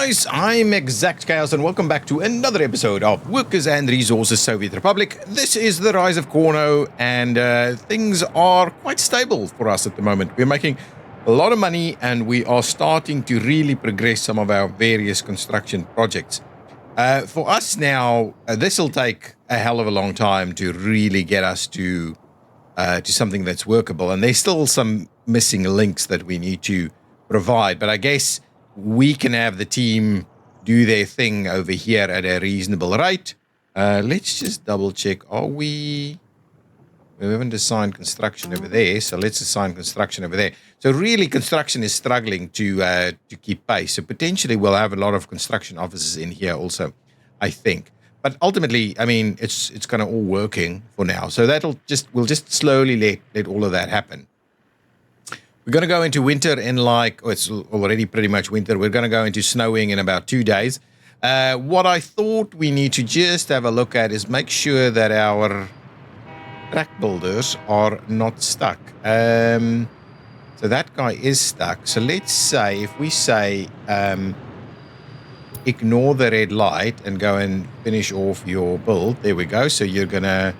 guys, I'm ExactChaos and welcome back to another episode of Workers and Resources Soviet Republic. This is the rise of Cornoe and things are quite stable for us at the moment. We're making a lot of money and we are starting to really progress some of our various construction projects. For us now, this will take a hell of a long time to really get us to something that's workable. And there's still some missing links that we need to provide, but I guess we can have the team do their thing over here at a reasonable rate. Let's just double check. We haven't assigned construction over there, so let's assign construction over there. So really construction is struggling to keep pace. So potentially we'll have a lot of construction offices in here also, I think. But ultimately, I mean, it's kind of all working for now. So we'll just slowly let all of that happen. We're going to go into winter in it's already pretty much winter. We're going to go into snowing in about 2 days. What I thought we need to just have a look at is make sure that our track builders are not stuck. So that guy is stuck. So let's say, if we say, ignore the red light and go and finish off your build. There we go. So you're going to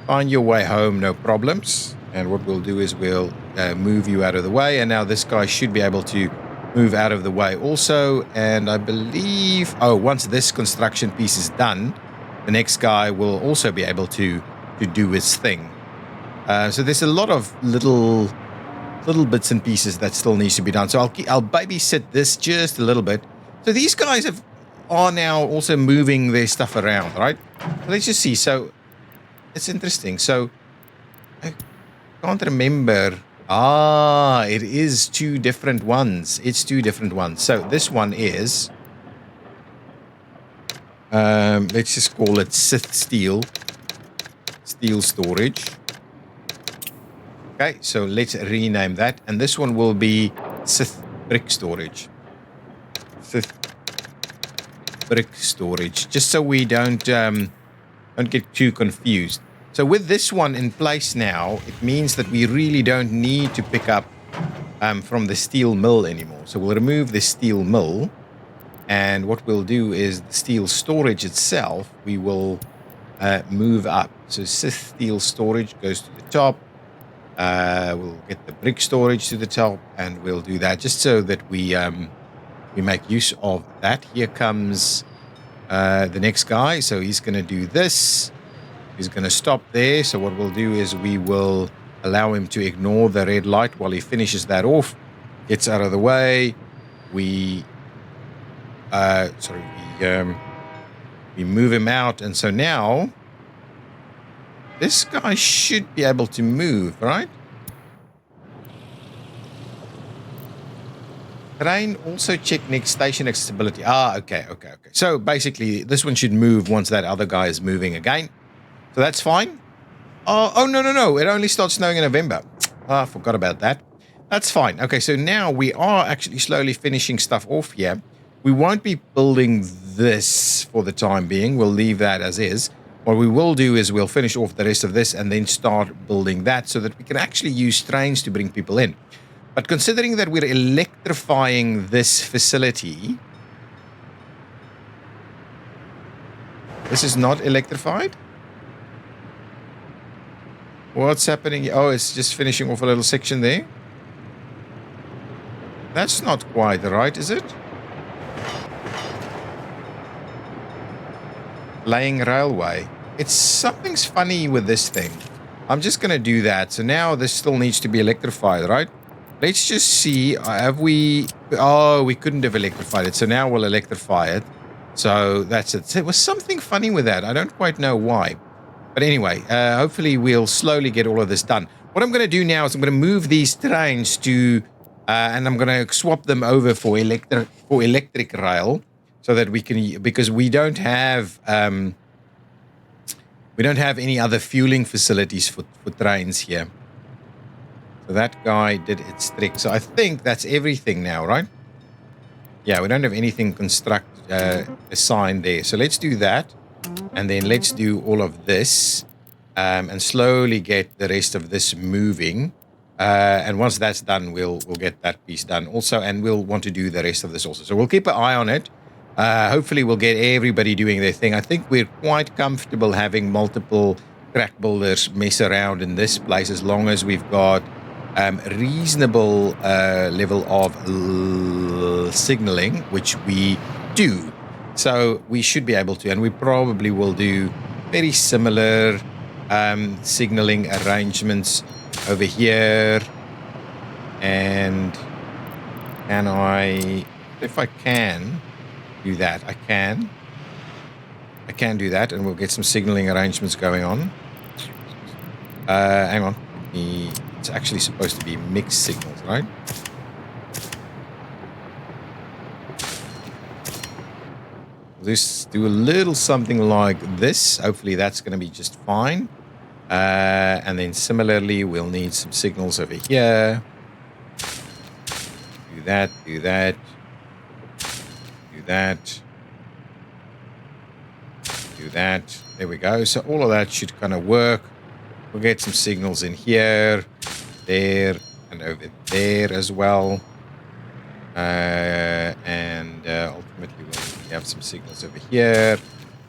find your way home, no problems. And what we'll do is we'll move you out of the way. And now this guy should be able to move out of the way also. And I believe, once this construction piece is done, the next guy will also be able to do his thing. So there's a lot of little bits and pieces that still needs to be done. So I'll babysit this just a little bit. So these guys are now also moving their stuff around, right? Let's just see. So it's interesting. So I can't remember. It is two different ones. It's two different ones. So this one is, let's just call it Sith steel storage. Okay, so let's rename that. And this one will be Sith brick storage. Sith brick storage, just so we don't get too confused. So with this one in place now, it means that we really don't need to pick up from the steel mill anymore. So we'll remove the steel mill, and what we'll do is the steel storage itself, we will move up. So steel storage goes to the top. We'll get the brick storage to the top, and we'll do that just so that we make use of that. Here comes the next guy. So he's going to do this. He's going to stop there. So what we'll do is we will allow him to ignore the red light while he finishes that off, gets out of the way. We move him out. And so now this guy should be able to move, right? Terrain, also check next station accessibility. Okay. So basically this one should move once that other guy is moving again. So that's fine. No. It only starts snowing in November. I forgot about that. That's fine. Okay, so now we are actually slowly finishing stuff off here. We won't be building this for the time being. We'll leave that as is. What we will do is we'll finish off the rest of this and then start building that so that we can actually use trains to bring people in. But considering that we're electrifying this facility... This is not electrified? What's happening? It's just finishing off a little section there. That's not quite right, is it? Laying railway. Something's funny with this thing. I'm just going to do that. So now this still needs to be electrified, right? Let's just see. We couldn't have electrified it. So now we'll electrify it. So that's it. There was something funny with that. I don't quite know why. But anyway, hopefully we'll slowly get all of this done. What I'm going to do now is I'm going to move these trains to, and I'm going to swap them over for electric rail, so that we can, because we don't have any other fueling facilities for trains here. So that guy did its trick. So I think that's everything now, right? Yeah, we don't have anything assigned there. So let's do that. And then let's do all of this and slowly get the rest of this moving. And once that's done, we'll get that piece done also. And we'll want to do the rest of this also. So we'll keep an eye on it. Hopefully we'll get everybody doing their thing. I think we're quite comfortable having multiple track builders mess around in this place as long as we've got reasonable level of signaling, which we do. So we should be able to, and we probably will do very similar signaling arrangements over here. And can I, if I can do that, I can do that, and we'll get some signaling arrangements going on. Hang on, it's actually supposed to be mixed signals, right? Let's do a little something like this. Hopefully that's going to be just fine. And then similarly, we'll need some signals over here. Do that, do that, do that, do that. There we go. So all of that should kind of work. We'll get some signals in here, there, and over there as well. And ultimately we'll have some signals over here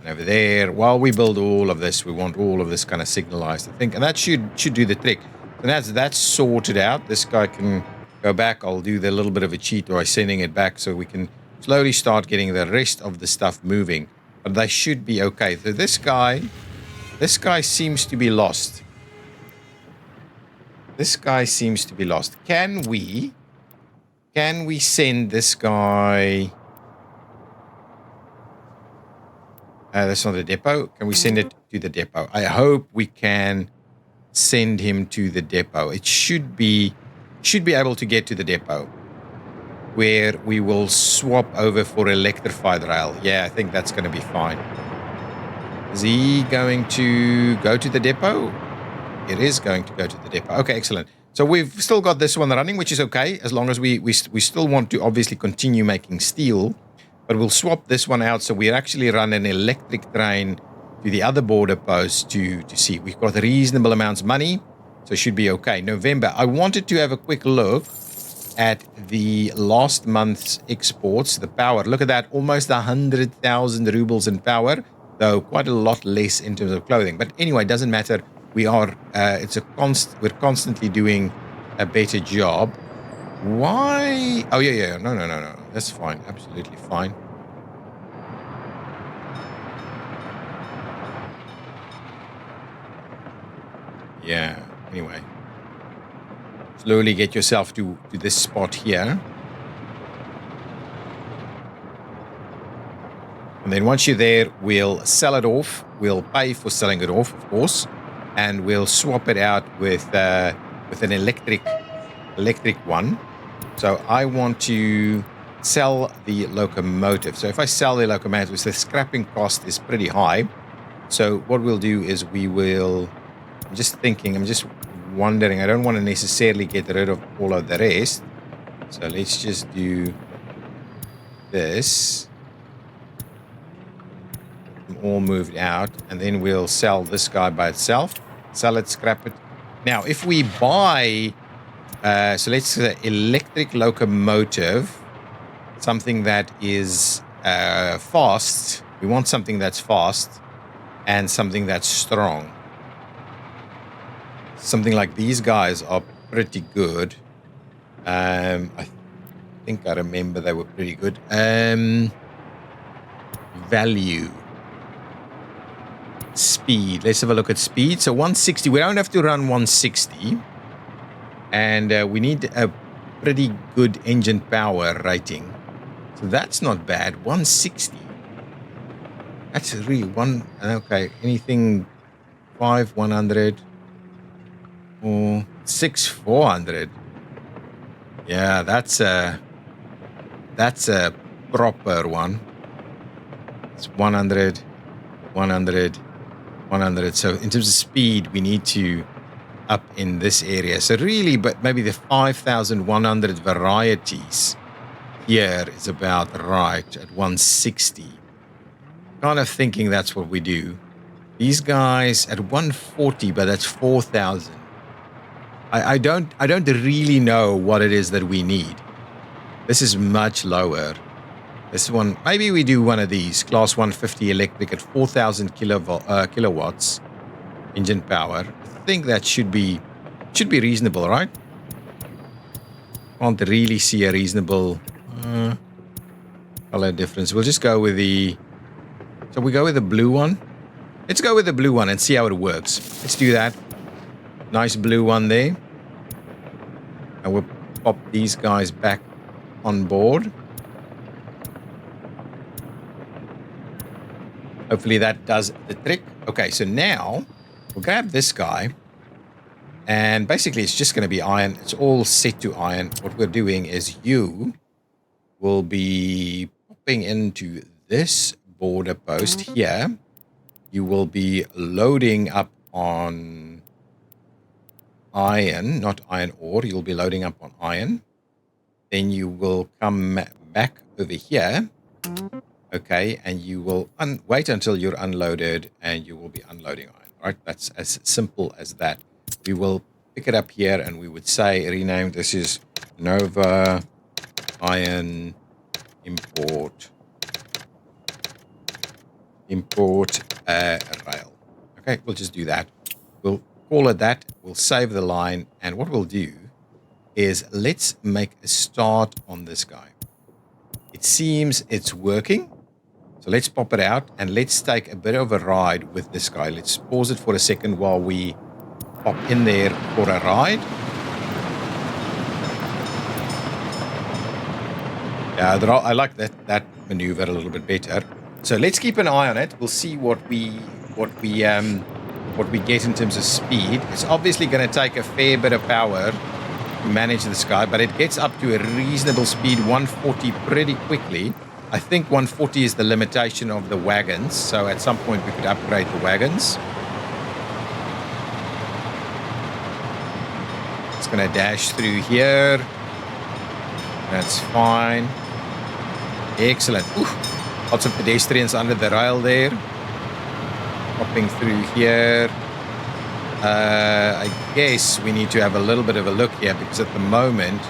and over there. While we build all of this, we want all of this kind of signalized, I think, and that should do the trick. And that's sorted out. This guy can go back. I'll do the little bit of a cheat by sending it back so we can slowly start getting the rest of the stuff moving. But they should be okay. So this guy seems to be lost. This guy seems to be lost. Can we send this guy? That's not a depot. Can we send it to the depot? I hope we can send him to the depot. It should be able to get to the depot, where we will swap over for electrified rail. Yeah, I think that's going to be fine. Is he going to go to the depot? It is going to go to the depot. Okay, excellent. So we've still got this one running, which is okay, as long as we still want to obviously continue making steel, but we'll swap this one out so we actually run an electric train to the other border post to see. We've got reasonable amounts of money, so it should be okay. November, I wanted to have a quick look at the last month's exports, the power. Look at that, almost 100,000 rubles in power, though quite a lot less in terms of clothing. But anyway, it doesn't matter. We are, we're constantly doing a better job. Why? Oh, yeah. No. That's fine. Absolutely fine. Yeah. Anyway. Slowly get yourself to this spot here. And then once you're there, we'll sell it off. We'll pay for selling it off, of course. And we'll swap it out with an electric one. So I want to sell the locomotive. So if I sell the locomotive, the scrapping cost is pretty high. So what we'll do is I'm just wondering, I don't want to necessarily get rid of all of the rest. So let's just do this. All moved out, and then we'll sell this guy by itself. Sell it, scrap it. Now, if we buy, so let's say electric locomotive, something that is fast. We want something that's fast and something that's strong. Something like these guys are pretty good. I think I remember they were pretty good. Value. Speed. Let's have a look at speed. So 160. We don't have to run 160. And we need a pretty good engine power rating. So that's not bad. 160. That's really one. Okay. Anything 5, 100 or 6, 400. Yeah, that's a proper one. It's 100, 100. 100. So in terms of speed, we need to up in this area. So really, but maybe the 5,100 varieties here is about right at 160. Kind of thinking that's what we do. These guys at 140, but that's 4,000. I don't really know what it is that we need. This is much lower. This one, maybe we do one of these. Class 150 electric at 4,000 kilowatts engine power. I think that should be reasonable, right? Can't really see a reasonable color difference. We'll just go with the... So we go with the blue one. Let's go with the blue one and see how it works. Let's do that. Nice blue one there. And we'll pop these guys back on board. Hopefully that does the trick. Okay, so now we'll grab this guy. And basically it's just going to be iron. It's all set to iron. What we're doing is you will be popping into this border post here. You will be loading up on iron, not iron ore. You'll be loading up on iron. Then you will come back over here. Okay, and you will wait until you're unloaded and you will be unloading iron, right? That's as simple as that. We will pick it up here and we would say, rename, this is Nova Iron Import Rail. Okay, we'll just do that. We'll call it that. We'll save the line. And what we'll do is let's make a start on this guy. It seems it's working. So let's pop it out and let's take a bit of a ride with this guy. Let's pause it for a second while we pop in there for a ride. Yeah, I like that maneuver a little bit better. So let's keep an eye on it. We'll see what we get in terms of speed. It's obviously going to take a fair bit of power to manage this guy, but it gets up to a reasonable speed, 140 pretty quickly. I think 140 is the limitation of the wagons, so at some point we could upgrade the wagons. It's going to dash through here. That's fine. Excellent. Ooh, lots of pedestrians under the rail there. Popping through here. I guess we need to have a little bit of a look here because at the moment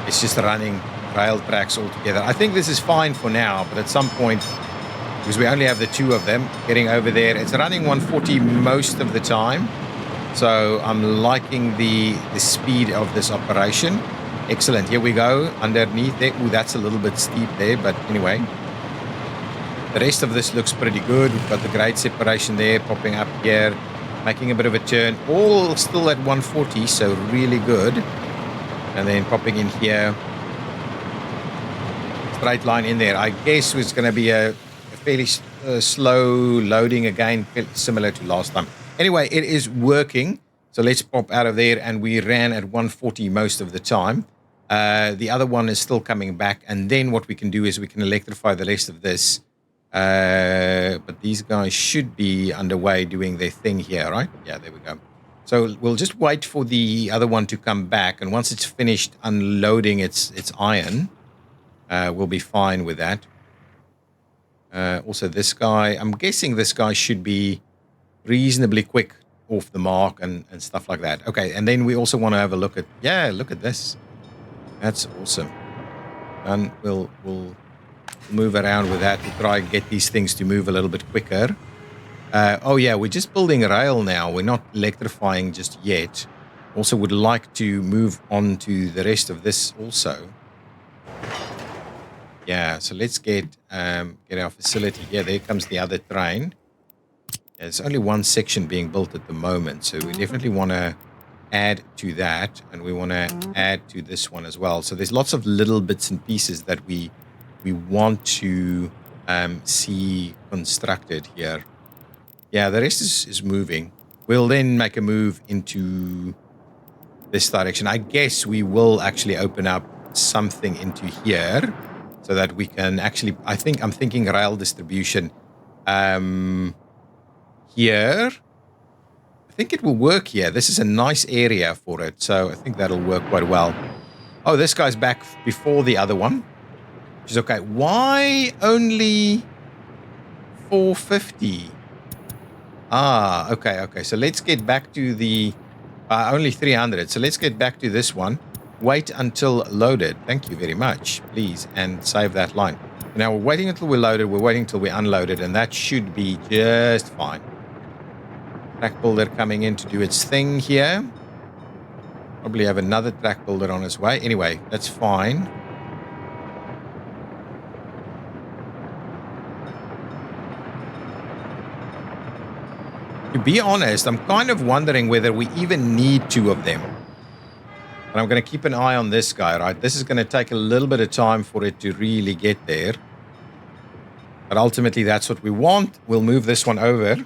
it's just running rail tracks altogether. I think this is fine for now, but at some point, because we only have the two of them getting over there, it's running 140 most of the time. So I'm liking the speed of this operation. Excellent. Here we go underneath there. Ooh, that's a little bit steep there, but anyway. The rest of this looks pretty good. We've got the grade separation there, popping up here, making a bit of a turn. All still at 140, so really good. And then popping in here. Straight line in there. I guess it's going to be a fairly slow loading again, similar to last time. Anyway, it is working. So let's pop out of there, and we ran at 140 most of the time. The other one is still coming back, and then what we can do is we can electrify the rest of this. But these guys should be underway doing their thing here, right? Yeah, there we go. So we'll just wait for the other one to come back, and once it's finished unloading its iron, we'll be fine with that. Also, this guy, I'm guessing this guy should be reasonably quick off the mark and stuff like that. Okay, and then we also want to have a look at, yeah, look at this. That's awesome. And we'll move around with that to try and get these things to move a little bit quicker. Oh yeah, we're just building a rail now. We're not electrifying just yet. Also would like to move on to the rest of this also. Yeah, so let's get our facility. Yeah, there comes the other train. There's only one section being built at the moment, so we definitely want to add to that, and we want to add to this one as well. So there's lots of little bits and pieces that we want to see constructed here. Yeah, the rest is moving. We'll then make a move into this direction. I guess we will actually open up something into here so that we can actually, I'm thinking rail distribution here. I think it will work here. This is a nice area for it, so I think that'll work quite well. Oh, this guy's back before the other one, which is okay. Why only 450? Ah, okay. So let's get back to the only 300. So let's get back to this one. Wait until loaded. Thank you very much, please, and save that line. Now we're waiting until we're loaded. We're waiting until we're unloaded, and that should be just fine. Track builder coming in to do its thing here. Probably have another track builder on its way. Anyway, that's fine. To be honest, I'm kind of wondering whether we even need 2 of them. And I'm going to keep an eye on this guy, right? This is going to take a little bit of time for it to really get there. But ultimately, that's what we want. We'll move this one over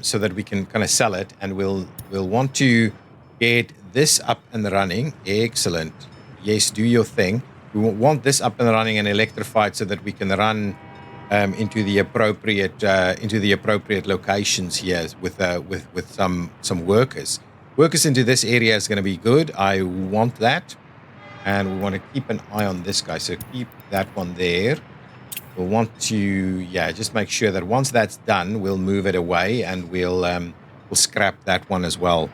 so that we can kind of sell it. And we'll want to get this up and running. Excellent. Yes, do your thing. We want this up and running and electrified so that we can run into the appropriate locations here with some workers. Workers into this area is going to be good. I want that. And we want to keep an eye on this guy. So keep that one there. We'll want to, just make sure that once that's done, we'll move it away and we'll scrap that one as well.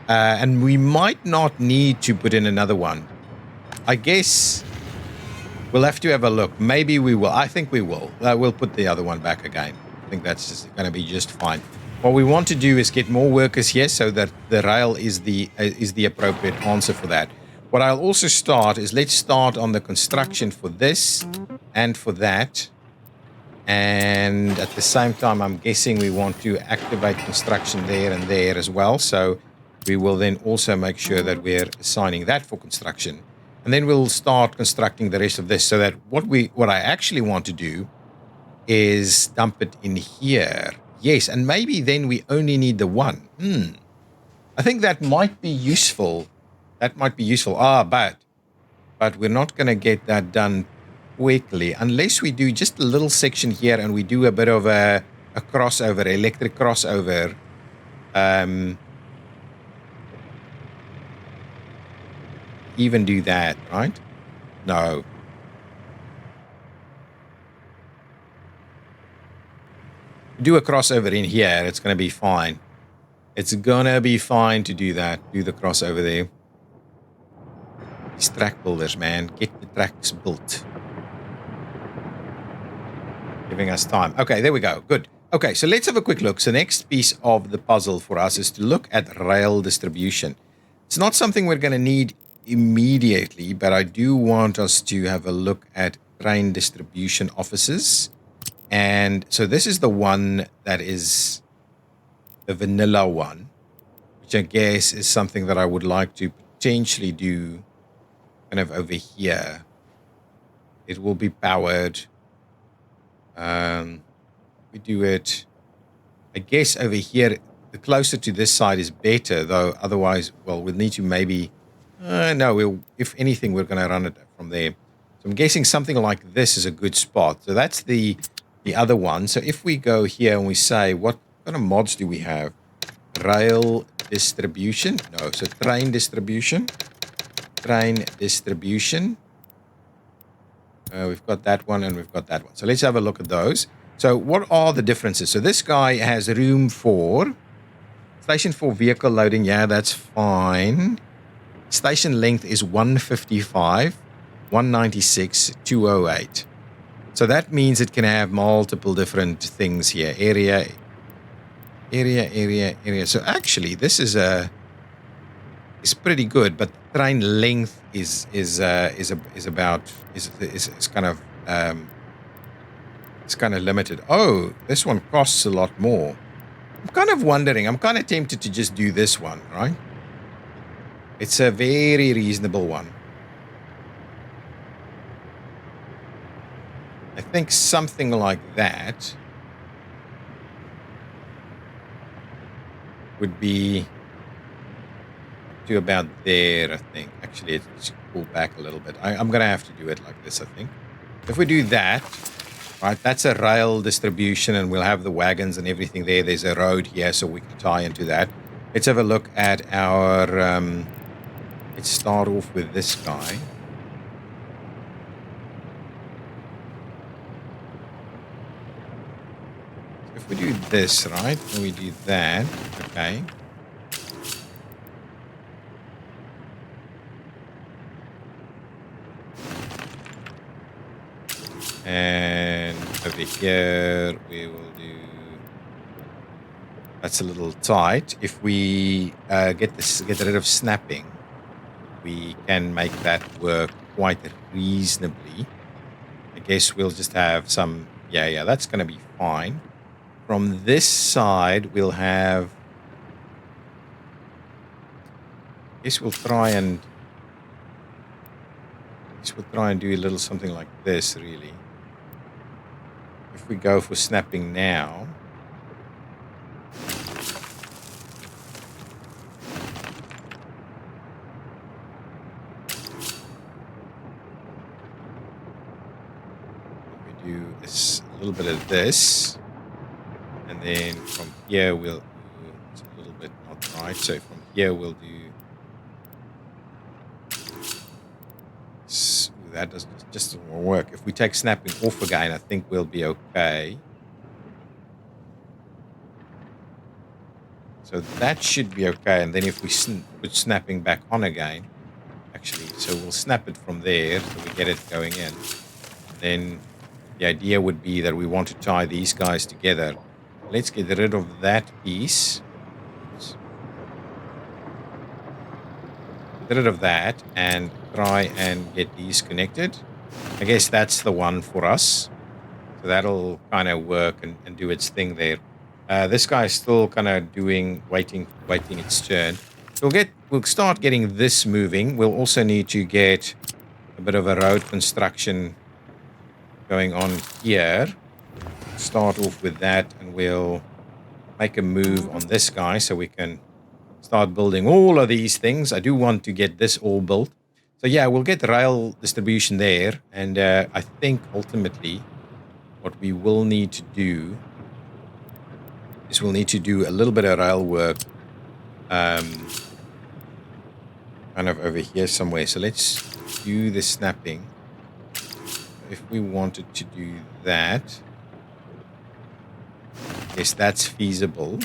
And we might not need to put in another one. I guess we'll have to have a look. Maybe we will. I think we will. We'll put the other one back again. I think that's just going to be just fine. What we want to do is get more workers here so that the rail is the appropriate answer for that. What I'll also start is let's start on the construction for this and for that. And at the same time, I'm guessing we want to activate construction there and there as well. So we will then also make sure that we're assigning that for construction. And then we'll start constructing the rest of this so that what I actually want to do is dump it in here. Yes, and maybe then we only need the one. I think that might be useful. But we're not going to get that done quickly unless we do just a little section here and we do a bit of a crossover, electric crossover. Even do that, right? No. Do a crossover in here, it's going to be fine. It's going to be fine to do that. Do the crossover there. These track builders, man. Get the tracks built. Giving us time. Okay, there we go. Good. Okay, so let's have a quick look. So next piece of the puzzle for us is to look at rail distribution. It's not something we're going to need immediately, but I do want us to have a look at train distribution offices. And so this is the one that is the vanilla one, which I guess is something that I would like to potentially do kind of over here. It will be powered. We do it, I guess over here, the closer to this side is better, though otherwise, well, we'll need to maybe, if anything, we're going to run it from there. So I'm guessing something like this is a good spot. So that's the other one. So if we go here and we say, what kind of mods do we have? Rail distribution. No, so train distribution. Train distribution. We've got that one and we've got that one. So let's have a look at those. So what are the differences? So this guy has room for station for vehicle loading. Yeah, that's fine. Station length is 155, 196, 208. So that means it can have multiple different things here. Area. So actually, this is pretty good, but train length is kind of limited. Oh, this one costs a lot more. I'm kind of wondering. I'm kind of tempted to just do this one, right? It's a very reasonable one. I think something like that would be to about there, I think. Actually, it's pulled back a little bit. I'm going to have to do it like this, I think. If we do that, right, that's a rail distribution, and we'll have the wagons and everything there. There's a road here, so we can tie into that. Let's have a look at our... let's start off with this guy. If we do this, right, and we do that, okay. And over here we will do... That's a little tight. If we get rid of snapping, we can make that work quite reasonably. I guess we'll just have some... Yeah, that's going to be fine. From this side, we'll have... I guess we'll try and do a little something like this, really. If we go for snapping now... do a little bit of this, and then from here we'll do... It's a little bit not right, so from here we'll do... That just won't work. If we take snapping off again, I think we'll be okay. So that should be okay, and then if we put snapping back on again, actually, so we'll snap it from there, so we get it going in. And then the idea would be that we want to tie these guys together. Let's get rid of that piece. Get rid of that and try and get these connected. I guess that's the one for us. So that'll kind of work and do its thing there. This guy's still kind of waiting its turn. So we'll start getting this moving. We'll also need to get a bit of a road construction going on here. Start off with that, and we'll make a move on this guy so we can start building all of these things. I do want to get this all built. So yeah, we'll get the rail distribution there, and I think ultimately what we will need to do is we'll need to do a little bit of rail work kind of over here somewhere. So let's do the snapping. If we wanted to do that, yes, that's feasible.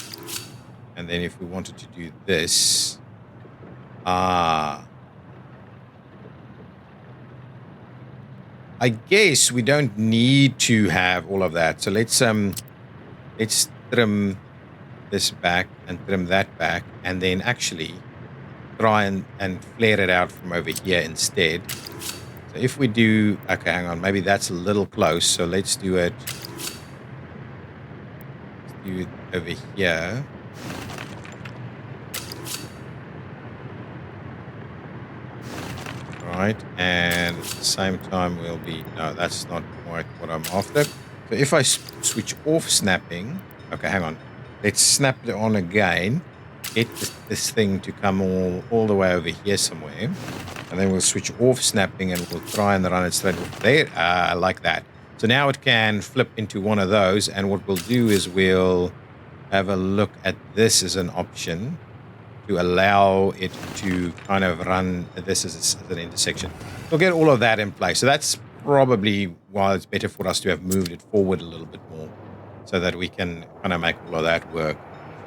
And then if we wanted to do this, I guess we don't need to have all of that. So let's trim this back and trim that back, and then actually try and flare it out from over here instead. So if we do, okay, hang on, maybe that's a little close. So let's do it over here. Right, and at the same time we'll be... No, that's not quite what I'm after. So if I switch off snapping... Okay, hang on. Let's snap it on again. Get this thing to come all the way over here somewhere. And then we'll switch off snapping and we'll try and run it straight off there. I like that. So now it can flip into one of those. And what we'll do is we'll have a look at this as an option to allow it to kind of run this as an intersection. We'll get all of that in place. So that's probably why it's better for us to have moved it forward a little bit more so that we can kind of make all of that work.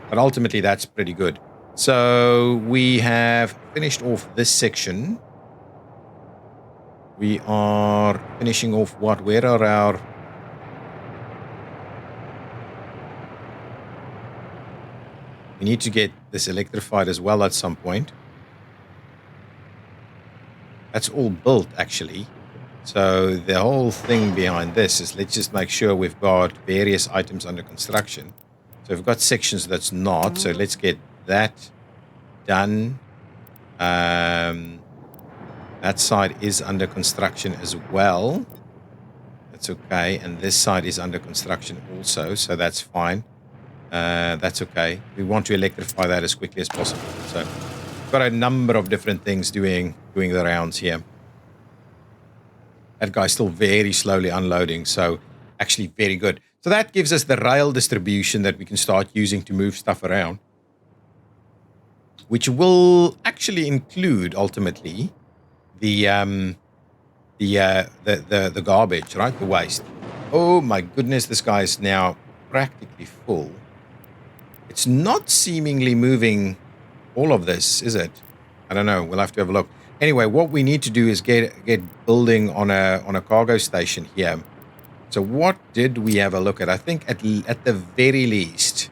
But ultimately, that's pretty good. So we have finished off this section. We are finishing off what? Where are our... We need to get this electrified as well at some point. That's all built, actually. So the whole thing behind this is let's just make sure we've got various items under construction. So we've got sections that's not. So let's get that done. That side is under construction as well. That's okay. And this side is under construction also. So that's fine. That's okay. We want to electrify that as quickly as possible. So we've got a number of different things doing the rounds here. That guy's still very slowly unloading, so actually very good. So that gives us the rail distribution that we can start using to move stuff around, which will actually include ultimately the garbage, right? The waste. Oh my goodness, this guy's now practically full. It's not seemingly moving all of this, is it? I don't know. We'll have to have a look. Anyway, what we need to do is get building on a cargo station here. So what did we have a look at? I think at the very least,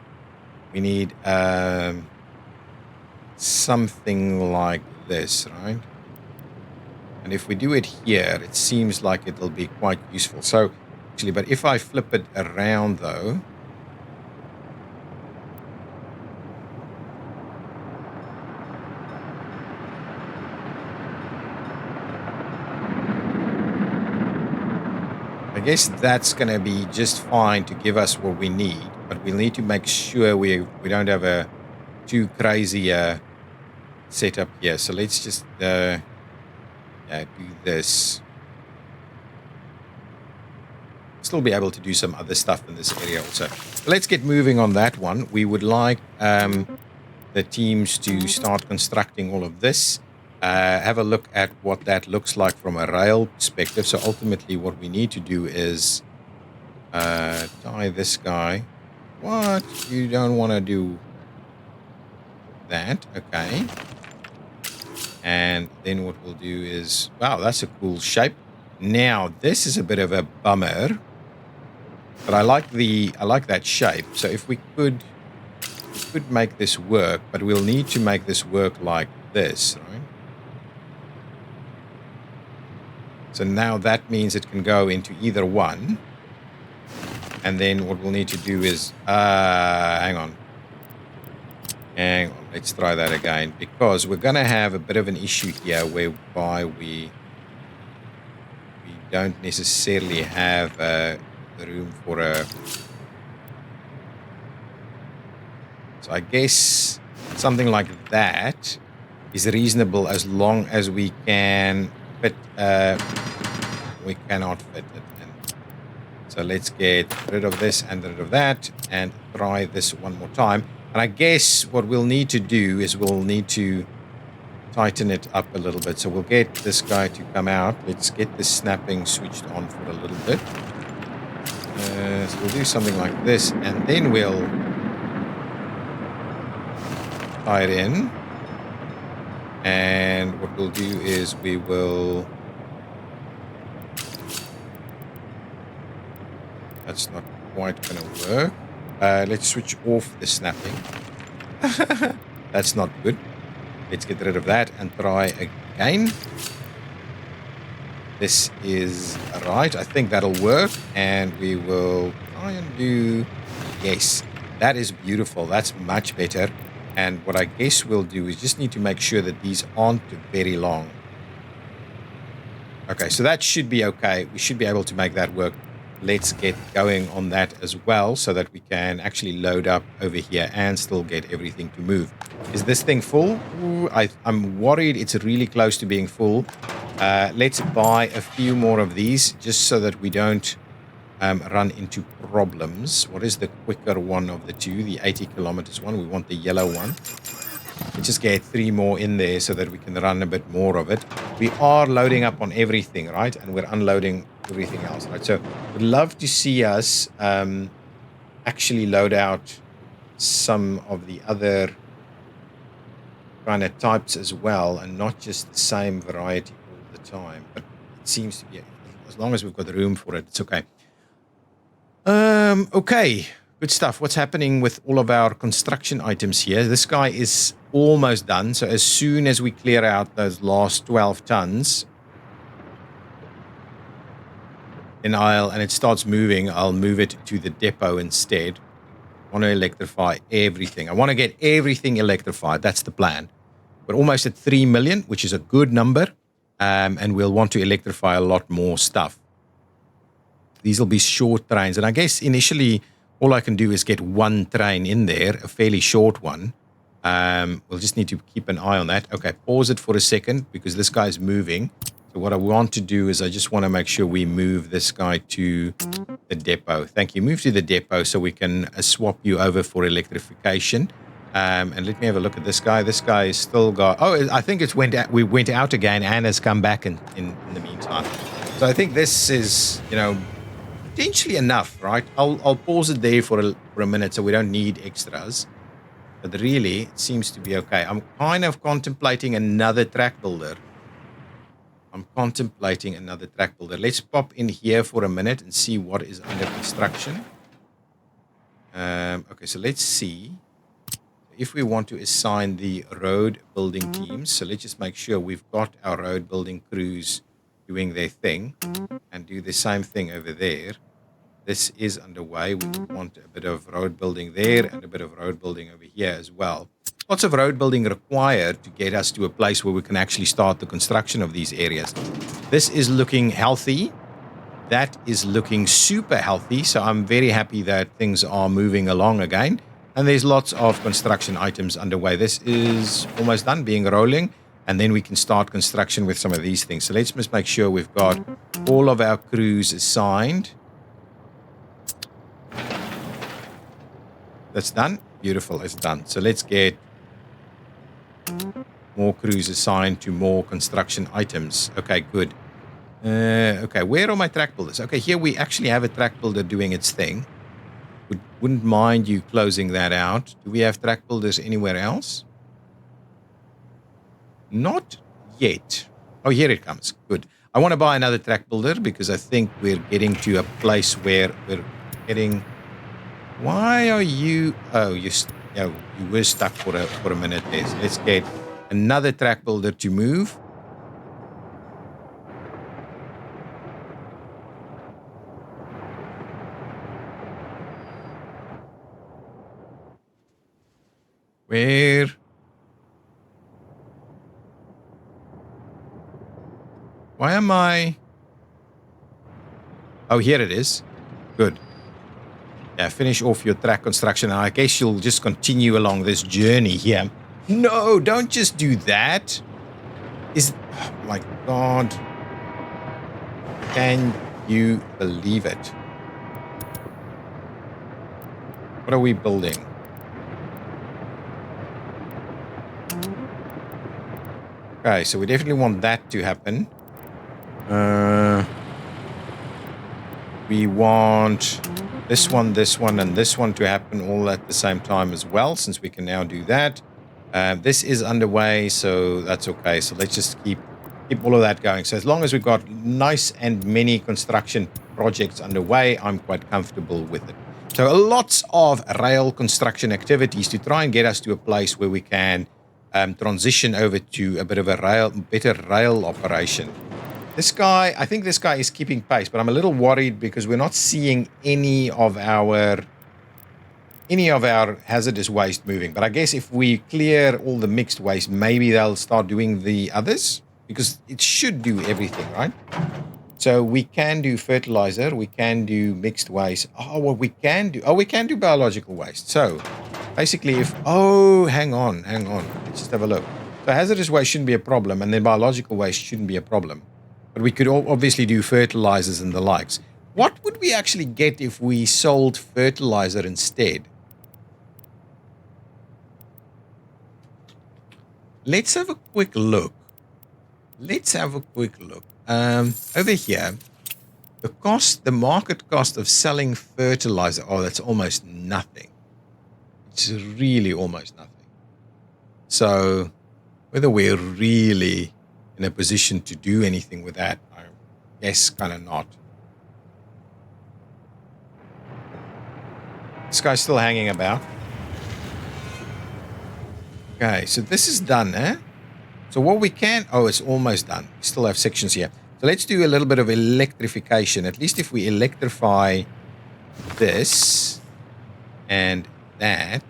we need something like this, right? And if we do it here, it seems like it'll be quite useful. So actually, but if I flip it around though, I guess that's going to be just fine to give us what we need, but we'll need to make sure we don't have a too crazy setup here. So let's just do this. Still be able to do some other stuff in this area also. So let's get moving on that one. We would like the teams to start constructing all of this. Have a look at what that looks like from a rail perspective. So ultimately what we need to do is tie this guy. What? You don't want to do that. Okay. And then what we'll do is, wow, that's a cool shape. Now this is a bit of a bummer, but I like that shape. So if we could make this work, but we'll need to make this work like this, right? So now that means it can go into either one. And then what we'll need to do is, hang on. Let's try that again, because we're going to have a bit of an issue here whereby we don't necessarily have room for a... So I guess something like that is reasonable as long as we can fit... we cannot fit it. So let's get rid of this and rid of that and try this one more time. And I guess what we'll need to do is we'll need to tighten it up a little bit. So we'll get this guy to come out. Let's get the snapping switched on for a little bit. So we'll do something like this, and then we'll tie it in. And what we'll do is we will... That's not quite going to work. Let's switch off the snapping. That's not good. Let's get rid of that and try again. This is right. I think that'll work. And we will try and do... Yes, that is beautiful. That's much better. And what I guess we'll do is just need to make sure that these aren't very long. Okay, so that should be okay. We should be able to make that work. Let's get going on that as well so that we can actually load up over here and still get everything to move. Is this thing full? Ooh, I'm worried it's really close to being full. Let's buy a few more of these just so that we don't run into problems. What is the quicker one of the two? The 80 kilometers one. We want the yellow one. Let's just get 3 more in there so that we can run a bit more of it. We are loading up on everything, right? And we're unloading everything else, right? So would love to see us actually load out some of the other kind of types as well, and not just the same variety all the time. But it seems to be, as long as we've got the room for it, it's okay. Okay, good stuff. What's happening with all of our construction items here? This guy is almost done. So as soon as we clear out those last 12 tons, and it starts moving, I'll move it to the depot instead. I want to electrify everything. I want to get everything electrified. That's the plan. We're almost at 3 million, which is a good number. And we'll want to electrify a lot more stuff. These will be short trains. And I guess initially, all I can do is get one train in there, a fairly short one. We'll just need to keep an eye on that. Okay, pause it for a second because this guy's moving. So what I want to do is I just want to make sure we move this guy to the depot. Thank you. Move to the depot so we can swap you over for electrification. And let me have a look at this guy. This guy is still got... Oh, I think we went out again and has come back in the meantime. So I think this is, potentially enough, right? I'll pause it there for a minute so we don't need extras. But really, it seems to be okay. I'm kind of contemplating another track builder. I'm contemplating another track builder. Let's pop in here for a minute and see what is under construction. Okay, so let's see if we want to assign the road building teams. So let's just make sure we've got our road building crews doing their thing, and do the same thing over there. This is underway. We want a bit of road building there and a bit of road building over here as well. Lots of road building required to get us to a place where we can actually start the construction of these areas. This is looking healthy. That is looking super healthy. So I'm very happy that things are moving along again. And there's lots of construction items underway. This is almost done, being rolling. And then we can start construction with some of these things. So let's just make sure we've got all of our crews assigned. That's done. Beautiful. It's done. So let's get more crews assigned to more construction items. Okay, good. Okay, where are my track builders? Okay, here we actually have a track builder doing its thing. Wouldn't mind you closing that out. Do we have track builders anywhere else? Not yet. Oh, here it comes. Good. I want to buy another track builder because I think we're getting to a place where we're getting... Why are you... Oh, you were stuck for a minute there. So let's get another track builder to move. Where? Why am I... Oh, here it is. Good. Yeah, finish off your track construction. I guess you'll just continue along this journey here. No, don't just do that. Oh my God. Can you believe it? What are we building? Okay, so we definitely want that to happen. We want this one, and this one to happen all at the same time as well, since we can now do that. This is underway, so that's okay. So let's just keep all of that going. So as long as we've got nice and many construction projects underway, I'm quite comfortable with it. So lots of rail construction activities to try and get us to a place where we can transition over to a bit of a better rail operation. I think this guy is keeping pace, but I'm a little worried because we're not seeing any of our hazardous waste moving. But I guess if we clear all the mixed waste, maybe they'll start doing the others, because it should do everything, right? So we can do fertilizer, we can do mixed waste. We can do biological waste. So basically hang on. Let's just have a look. So hazardous waste shouldn't be a problem, and then biological waste shouldn't be a problem. But we could obviously do fertilizers and the likes. What would we actually get if we sold fertilizer instead? Let's have a quick look. Over here, the market cost of selling fertilizer, that's almost nothing. It's really almost nothing. So whether we're really in a position to do anything with that, I guess kind of not. This guy's still hanging about. Okay, so this is done, eh? So what we can... it's almost done. We still have sections here. So let's do a little bit of electrification. At least if we electrify this and that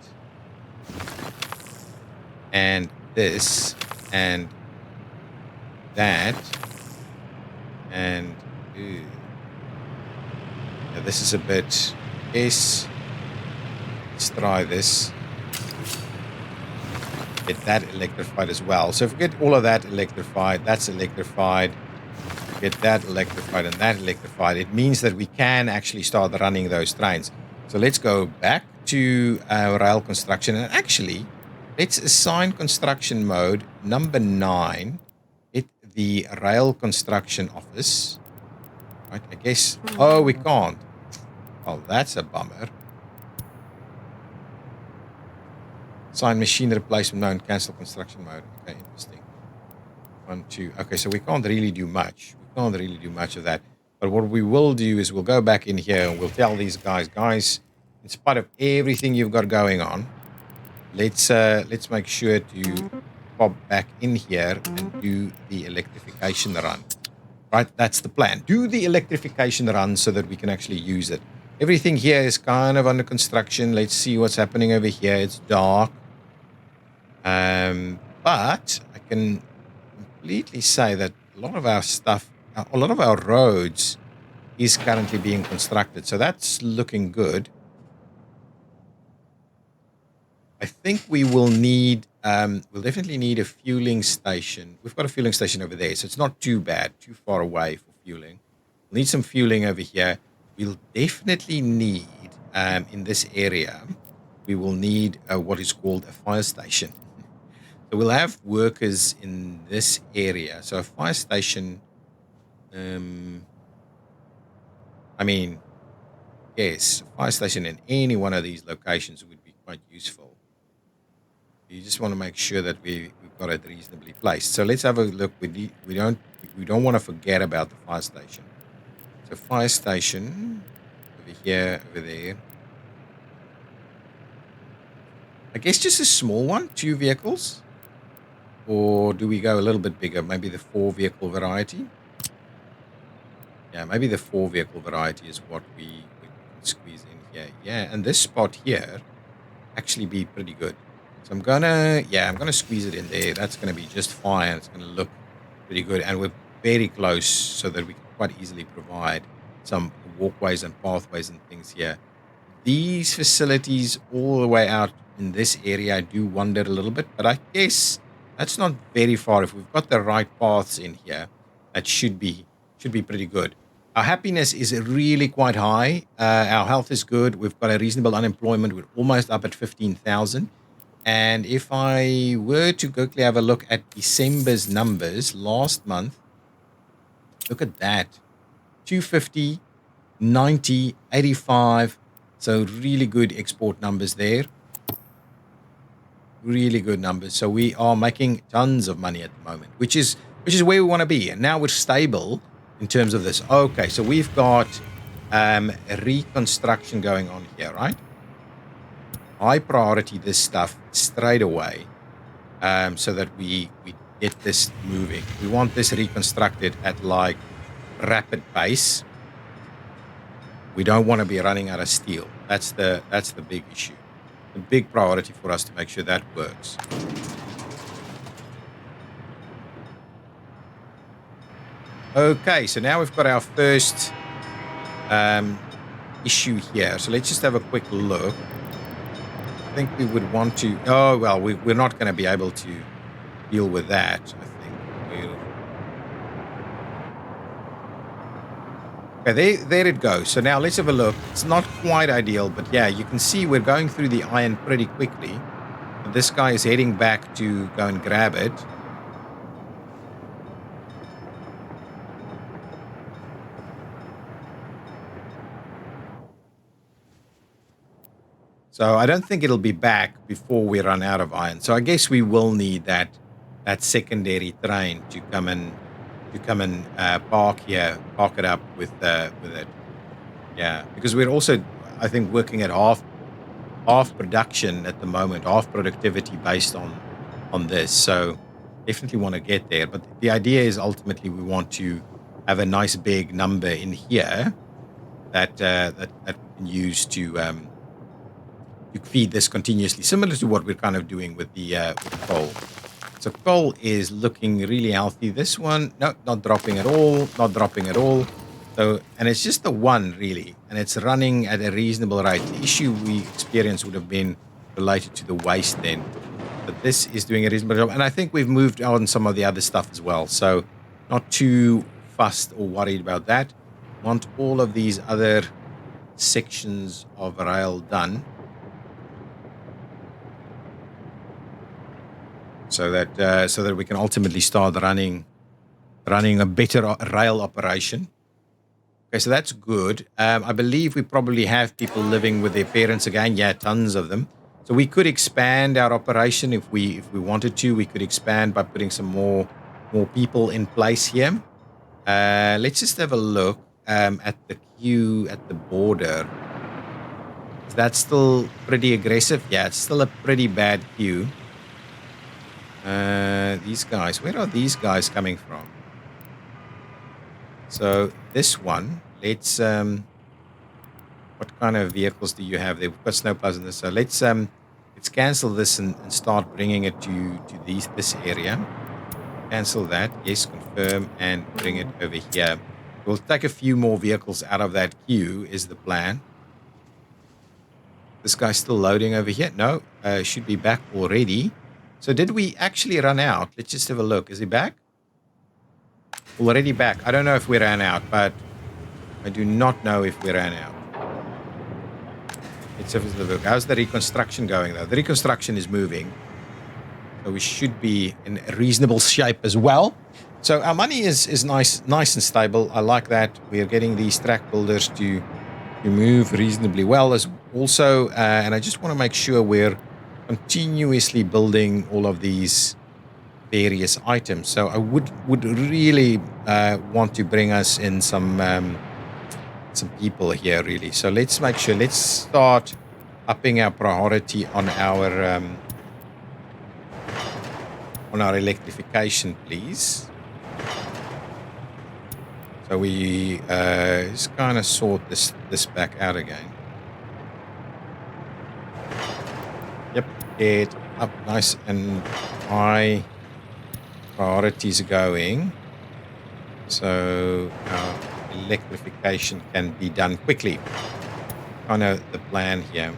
and this and that and this is a bit... Let's try this. Get that electrified as well. So if we get all of that electrified, that's electrified, get that electrified and that electrified, it means that we can actually start running those trains. So let's go back to rail construction, and actually let's assign construction mode number 9 at the rail construction office. Right, I guess. We can't. Oh, that's a bummer. Assign machine replacement mode, cancel construction mode. Okay, interesting. 1, 2. Okay, so we can't really do much. We can't really do much of that. But what we will do is we'll go back in here and we'll tell these guys, in spite of everything you've got going on, let's make sure to pop back in here and do the electrification run. Right, that's the plan. Do the electrification run so that we can actually use it. Everything here is kind of under construction. Let's see what's happening over here. It's dark. But I can completely say that a lot of our stuff, a lot of our roads is currently being constructed. So that's looking good. I think we will need, we'll definitely need a fueling station. We've got a fueling station over there, so it's not too bad, too far away for fueling. We'll need some fueling over here. We'll definitely need, in this area, we will need what is called a fire station. So we'll have workers in this area. So a fire station, I mean, yes, a fire station in any one of these locations would be quite useful. You just want to make sure that we've got it reasonably placed. So let's have a look. We don't want to forget about the fire station. So fire station over here, over there. I guess just a small one, 2 vehicles. Or do we go a little bit bigger? Maybe the 4-vehicle variety. Yeah, maybe the 4-vehicle variety is what we can squeeze in here. Yeah, and this spot here actually be pretty good. So I'm gonna squeeze it in there. That's gonna be just fine. It's gonna look pretty good, and we're very close so that we can quite easily provide some walkways and pathways and things here. These facilities all the way out in this area, I do wonder a little bit, but I guess that's not very far. If we've got the right paths in here, that should be pretty good. Our happiness is really quite high. Our health is good. We've got a reasonable unemployment. We're almost up at 15,000. And if I were to quickly have a look at December's numbers last month, look at that. 250, 90, 85. So really good export numbers there. Really good numbers. So we are making tons of money at the moment, which is where we want to be. And now we're stable in terms of this. Okay, so we've got a reconstruction going on here, right? High priority this stuff straight away, so that we get this moving. We want this reconstructed at like rapid pace. We don't want to be running out of steel. That's the big issue. The big priority for us to make sure that works. Okay, so now we've got our first issue here. So let's just have a quick look. I think we would want to... Oh, well, we're not going to be able to deal with that, I think. Okay, there it goes. So now let's have a look. It's not quite ideal, but yeah, you can see we're going through the iron pretty quickly. This guy is heading back to go and grab it. So I don't think it'll be back before we run out of iron. So I guess we will need that secondary train to come and park it up with it. Yeah, because we're also, I think, working at half production at the moment, half productivity based on this. So definitely want to get there. But the idea is ultimately we want to have a nice big number in here that we can use to feed this continuously, similar to what we're kind of doing with the coal. So coal is looking really healthy. This one, no, not dropping at all, not dropping at all. So, and it's just the one really, and it's running at a reasonable rate. The issue we experienced would have been related to the waste then, but this is doing a reasonable job. And I think we've moved on some of the other stuff as well. So not too fussed or worried about that. Want all of these other sections of rail done, so that we can ultimately start running a better rail operation. Okay, so that's good. I believe we probably have people living with their parents again. Yeah, tons of them. So we could expand our operation if we wanted to. We could expand by putting some more more people in place here. Let's just have a look at the queue at the border. Is that still pretty aggressive? Yeah, it's still a pretty bad queue. These guys, where are these guys coming from? So this one, let's what kind of vehicles do you have there? We've got snowplows in this, so let's cancel this and start bringing it to this area. Cancel that, yes, confirm, and bring it over here. We'll take a few more vehicles out of that queue is the plan. This guy's still loading over here. No, should be back already. So did we actually run out? Let's just have a look. Is he back? Already back. I don't know if we ran out, but I do not know if we ran out. Let's have a look. How's the reconstruction going, though? The reconstruction is moving. So we should be in a reasonable shape as well. So our money is nice and stable. I like that. We're getting these track builders to move reasonably well as also. And I just want to make sure we're continuously building all of these various items. So I would really want to bring us in some people here, really. So let's make sure. Let's start upping our priority on our electrification, please. So we just kind of sort this back out again. Yep, get up nice and high. Priorities going. So our electrification can be done quickly. Kind of the plan here.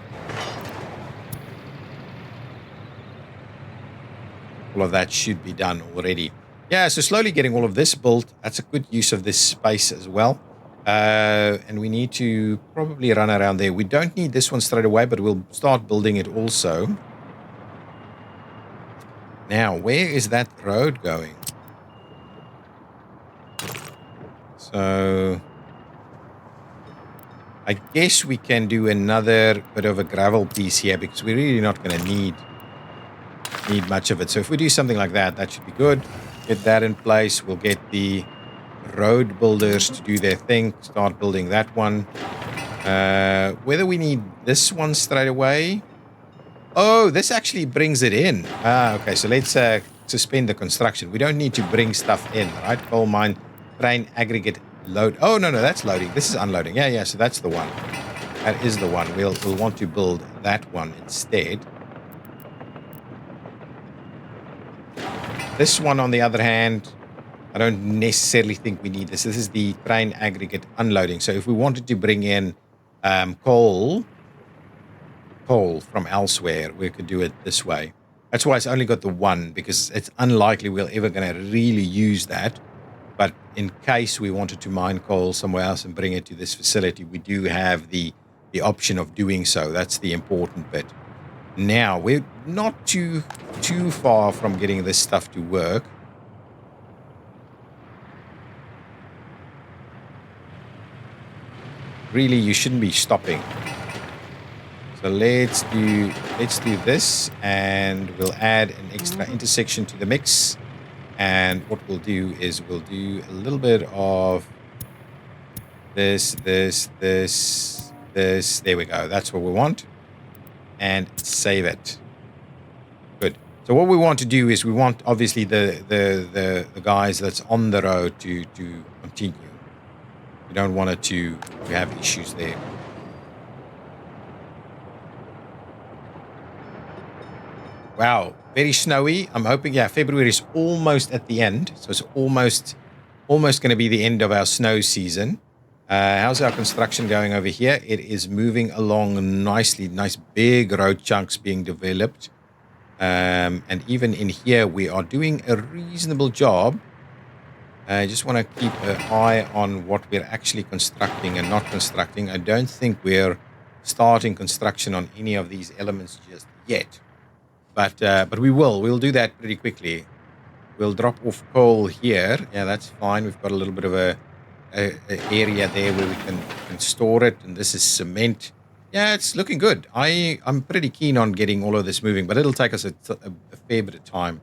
All of that should be done already. Yeah, so slowly getting all of this built. That's a good use of this space as well. And we need to probably run around there. We don't need this one straight away, but we'll start building it also. Now, where is that road going? So I guess we can do another bit of a gravel piece here because we're really not going to need much of it. So if we do something like that, that should be good. Get that in place. We'll get the road builders to do their thing. Start building that one. Whether we need this one straight away. Oh, this actually brings it in. Okay, so let's suspend the construction. We don't need to bring stuff in, right? Coal mine, train, aggregate, load. Oh, no, that's loading. This is unloading. Yeah, so that's the one. That is the one. We'll want to build that one instead. This one, on the other hand, I don't necessarily think we need this. This is the train aggregate unloading. So if we wanted to bring in coal from elsewhere, we could do it this way. That's why it's only got the one, because it's unlikely we're ever going to really use that. But in case we wanted to mine coal somewhere else and bring it to this facility, we do have the option of doing so. That's the important bit. Now, we're not too far from getting this stuff to work. Really, you shouldn't be stopping. So let's do this, and we'll add an extra intersection to the mix. And what we'll do is we'll do a little bit of this. There we go. That's what we want. And save it. Good. So what we want to do is we want obviously the guys that's on the road to continue. We don't want it to have issues there. Wow, very snowy. I'm hoping, yeah, February is almost at the end. So it's almost going to be the end of our snow season. How's our construction going over here? It is moving along nicely. Nice big road chunks being developed. And even in here, we are doing a reasonable job. I just want to keep an eye on what we're actually constructing and not constructing. I don't think we're starting construction on any of these elements just yet. But we will. We'll do that pretty quickly. We'll drop off coal here. Yeah, that's fine. We've got a little bit of a area there where we can store it. And this is cement. Yeah, it's looking good. I'm pretty keen on getting all of this moving, but it'll take us a fair bit of time.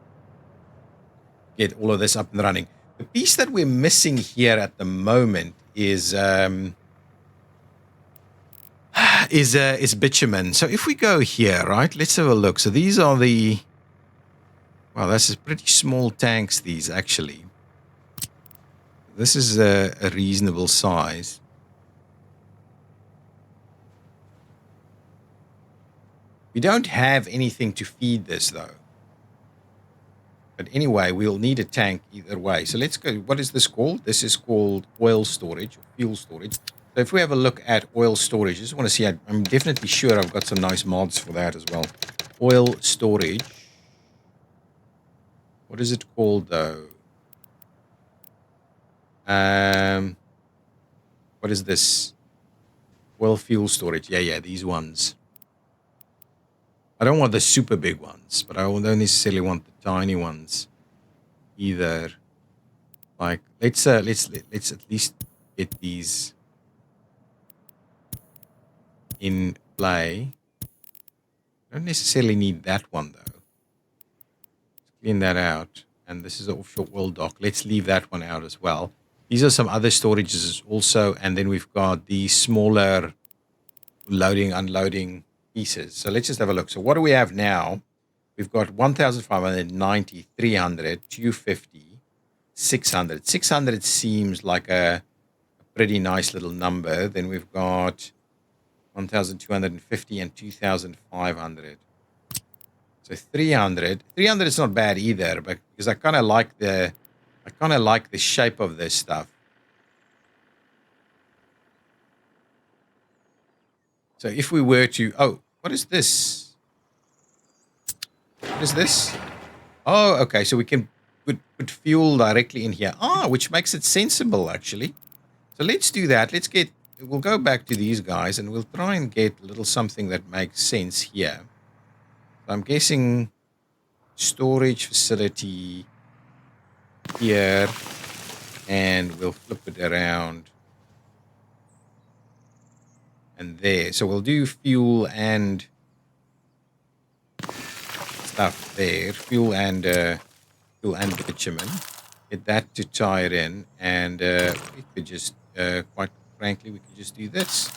get all of this up and running. The piece that we're missing here at the moment is bitumen. So if we go here, right, let's have a look. So these are the, wow, that's pretty small tanks, these actually. This is a reasonable size. We don't have anything to feed this though. But anyway, we'll need a tank either way. So let's go. What is this called? This is called oil storage, or fuel storage. So if we have a look at oil storage, I just want to see, I'm definitely sure I've got some nice mods for that as well. Oil storage. What is it called though? What is this? Oil fuel storage. Yeah, these ones. I don't want the super big ones, but I don't necessarily want the tiny ones either. Like, let's at least get these in play. I don't necessarily need that one though. Let's clean that out. And this is the offshore oil dock. Let's leave that one out as well. These are some other storages also, and then we've got the smaller loading, unloading pieces. So let's just have a look. So what do we have now? We've got 1,590, 300, 250, 600. 600 seems like a pretty nice little number. Then we've got 1,250 and 2,500. So 300. 300 is not bad either, but because I kind of like the shape of this stuff. So if we were to, oh, what is this? What is this? Oh, okay. So we can put fuel directly in here. Ah, which makes it sensible actually. So let's do that. We'll go back to these guys and we'll try and get a little something that makes sense here. So I'm guessing storage facility here, and we'll flip it around and there. So we'll do fuel and stuff there, fuel and bitumen. Get that to tie it in, and we could just, quite frankly, we could just do this.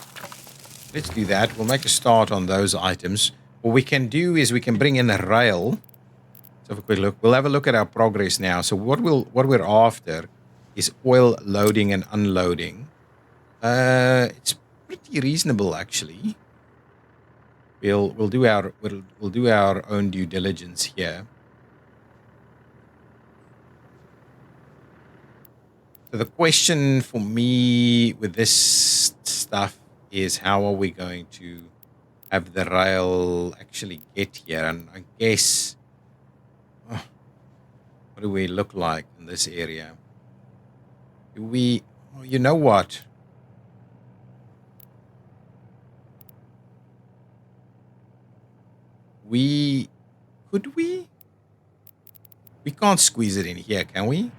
Let's do that. We'll make a start on those items. What we can do is we can bring in a rail. Let's have a quick look. We'll have a look at our progress now. So what we're after is oil loading and unloading. It's pretty reasonable actually. We'll do our own due diligence here. So the question for me with this stuff is, how are we going to have the rail actually get here? And I guess, what do we look like in this area? Do we, oh, you know what? Could we? We can't squeeze it in here, can we?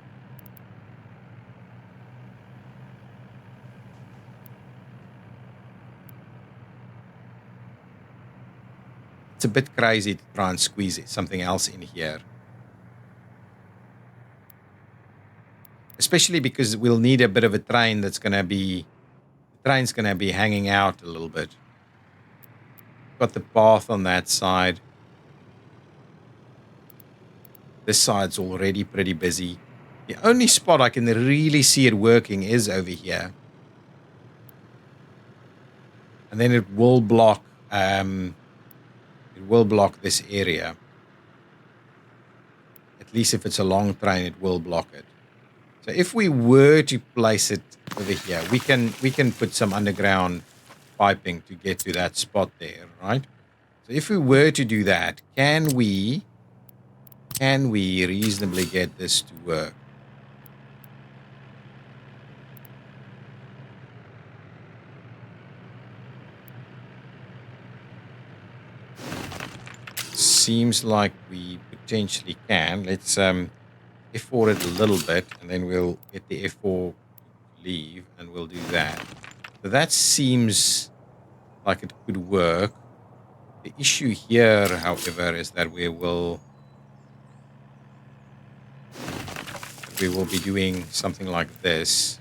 It's a bit crazy to try and squeeze something else in here. Especially because we'll need a bit of a train that's going to be... The train's going to be hanging out a little bit. Got the path on that side. This side's already pretty busy. The only spot I can really see it working is over here. And then it will block... It will block this area. At least if it's a long train, it will block it. So if we were to place it over here, we can put some underground piping to get to that spot there, right? So if we were to do that, can we reasonably get this to work? Seems like we potentially can. Let's F4 it a little bit, and then we'll get the F4 to leave, and we'll do that. So that seems like it could work. The issue here, however, is that we will... we will be doing something like this.